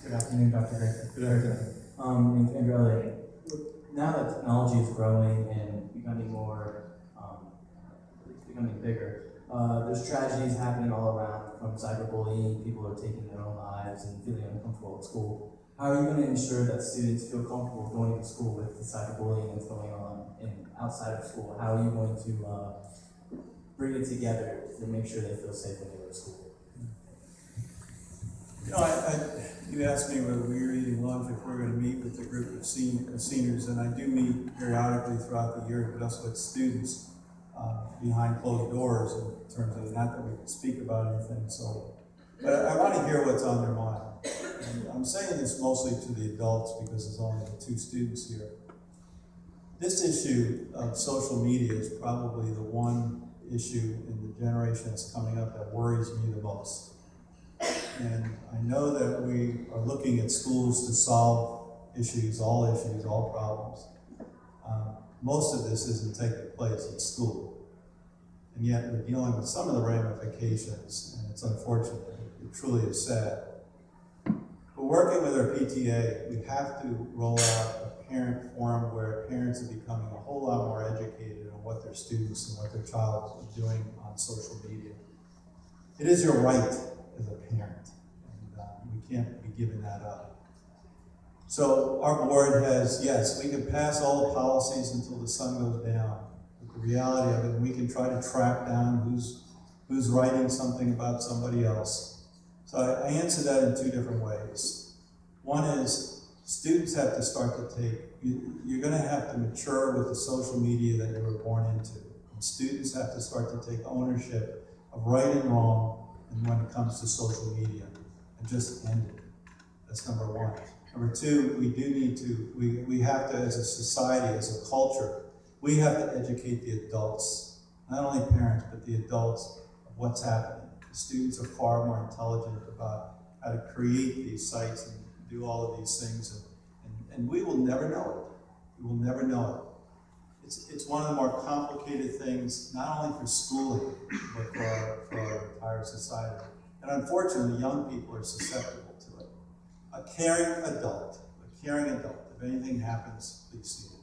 Good afternoon, Dr. Grego. Good afternoon. And really, now that technology is growing and becoming becoming bigger, there's tragedies happening all around, from cyberbullying. People are taking their own lives and feeling uncomfortable at school. How are you going to ensure that students feel comfortable going to school with the cyberbullying that's going on outside of school? How are you going to bring it together to make sure they feel safe when they go to school? You know, you asked me whether we were eating lunch, if we're going to meet with a group of seniors, and I do meet periodically throughout the year, but also with students behind closed doors in terms of, not that we can speak about anything. So, but I want to hear what's on their mind. And I'm saying this mostly to the adults because there's only the 2 students here. This issue of social media is probably the one issue in the generation that's coming up that worries me the most. And I know that we are looking at schools to solve issues, all problems. Most of this isn't taking place at school. And yet we're dealing with some of the ramifications, and it's unfortunate. It truly is sad. But working with our PTA, we have to roll out a parent forum where parents are becoming a whole lot more educated on what their students and what their child is doing on social media. It is your right as a parent, and we can't be giving that up. So our board has, yes, we can pass all the policies until the sun goes down, but the reality of it, we can try to track down who's writing something about somebody else. So I answer that in 2 different ways. One is, students have to start to you're going to have to mature with the social media that you were born into. And students have to start to take ownership of right and wrong and when it comes to social media, and just end it. That's number 1. Number 2, we do need to, we have to, as a society, as a culture, we have to educate the adults, not only parents, but the adults of what's happening. The students are far more intelligent about how to create these sites and do all of these things, and we will never know it. We will never know it. It's one of the more complicated things, not only for schooling, but for our entire society. And unfortunately, young people are susceptible to it. A caring adult, if anything happens, please see it.